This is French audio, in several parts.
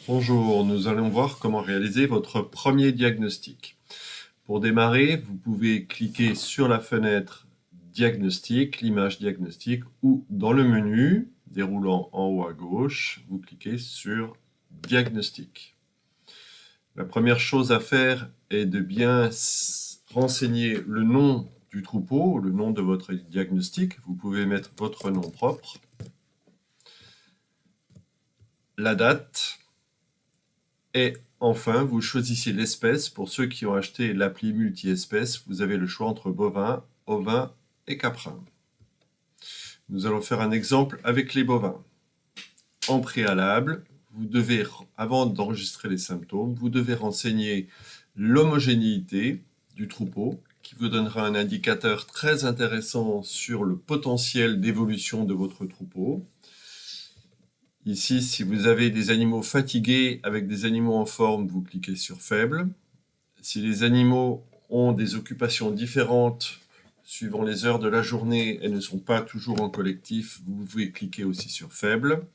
Bonjour, nous allons voir comment réaliser votre premier diagnostic. Pour démarrer, vous pouvez cliquer sur la fenêtre Diagnostic, l'image diagnostic, ou dans le menu déroulant en haut à gauche, vous cliquez sur Diagnostic. La première chose à faire est de bien renseigner le nom du troupeau, le nom de votre diagnostic. Vous pouvez mettre votre nom propre, la date, et enfin, vous choisissez l'espèce. Pour ceux qui ont acheté l'appli multi-espèces, vous avez le choix entre bovin, ovin et caprin. Nous allons faire un exemple avec les bovins. En préalable, vous devez, avant d'enregistrer les symptômes, vous devez renseigner l'homogénéité du troupeau, qui vous donnera un indicateur très intéressant sur le potentiel d'évolution de votre troupeau. Ici, si vous avez des animaux fatigués avec des animaux en forme, vous cliquez sur faible. Si les animaux ont des occupations différentes suivant les heures de la journée et ne sont pas toujours en collectif, vous pouvez cliquer aussi sur faible.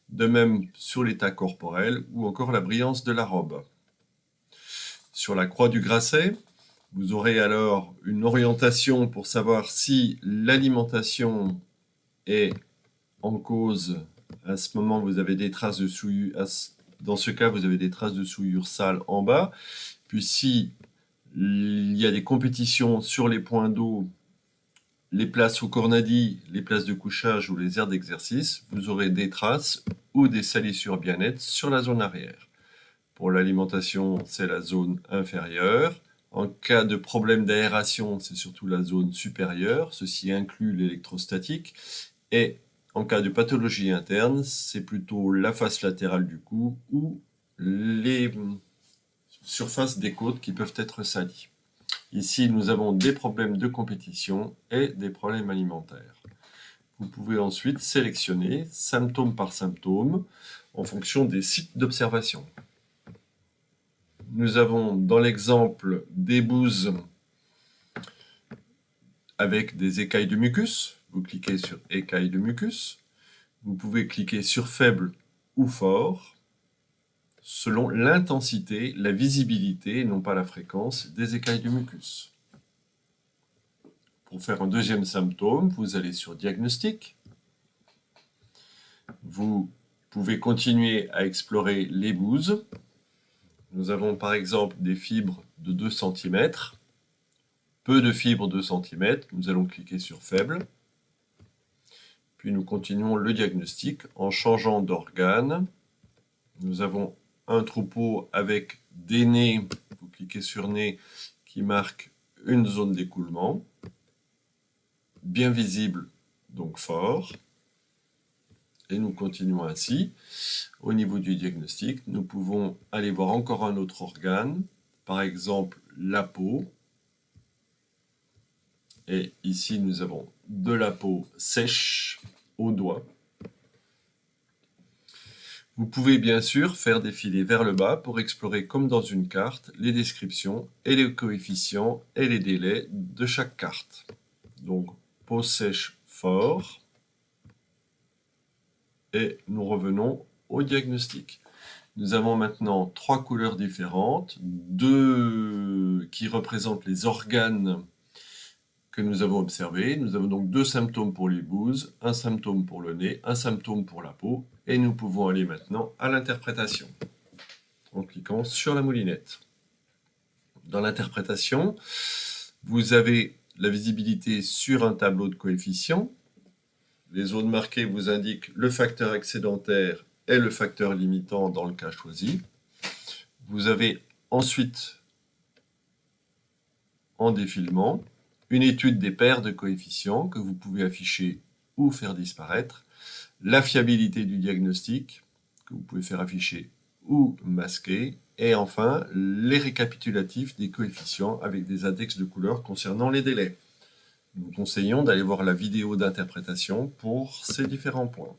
De même sur l'état corporel ou encore la brillance de la robe. Sur la croix du Grasset, vous aurez alors une orientation pour savoir si l'alimentation est en cause. À ce moment, vous avez des traces de souillure. Dans ce cas, vous avez des traces de souillure sale en bas. Puis si il y a des compétitions sur les points d'eau, les places au cornadis, les places de couchage ou les aires d'exercice, vous aurez des traces ou des salissures bien nettes sur la zone arrière. Pour l'alimentation, c'est la zone inférieure. En cas de problème d'aération, c'est surtout la zone supérieure. Ceci inclut l'électrostatique. Et en cas de pathologie interne, c'est plutôt la face latérale du cou ou les surfaces des côtes qui peuvent être salies. Ici, nous avons des problèmes de compétition et des problèmes alimentaires. Vous pouvez ensuite sélectionner symptôme par symptôme en fonction des sites d'observation. Nous avons dans l'exemple des bouses avec des écailles de mucus. Vous cliquez sur écailles de mucus. Vous pouvez cliquer sur faible ou fort selon l'intensité, la visibilité, non pas la fréquence, des écailles de mucus. Pour faire un deuxième symptôme, vous allez sur diagnostic. Vous pouvez continuer à explorer les bouses. Nous avons par exemple des fibres de 2 cm. Peu de fibres de 2 cm. Nous allons cliquer sur faible. Puis nous continuons le diagnostic en changeant d'organe. Nous avons un troupeau avec des nez. Vous cliquez sur nez qui marque une zone d'écoulement. Bien visible, donc fort. Et nous continuons ainsi. Au niveau du diagnostic, nous pouvons aller voir encore un autre organe, par exemple la peau. Et ici, nous avons de la peau sèche au doigt. Vous pouvez bien sûr faire défiler vers le bas pour explorer comme dans une carte les descriptions et les coefficients et les délais de chaque carte. Donc, peau sèche fort. Et nous revenons au diagnostic. Nous avons maintenant 3 couleurs différentes, 2 qui représentent les organes que nous avons observés. Nous avons donc 2 symptômes pour les bouses, un symptôme pour le nez, un symptôme pour la peau, et nous pouvons aller maintenant à l'interprétation en cliquant sur la moulinette. Dans l'interprétation, vous avez la visibilité sur un tableau de coefficients. Les zones marquées vous indiquent le facteur excédentaire et le facteur limitant dans le cas choisi. Vous avez ensuite, en défilement, une étude des paires de coefficients que vous pouvez afficher ou faire disparaître, la fiabilité du diagnostic que vous pouvez faire afficher ou masquer, et enfin les récapitulatifs des coefficients avec des index de couleurs concernant les délais. Nous conseillons d'aller voir la vidéo d'interprétation pour ces différents points.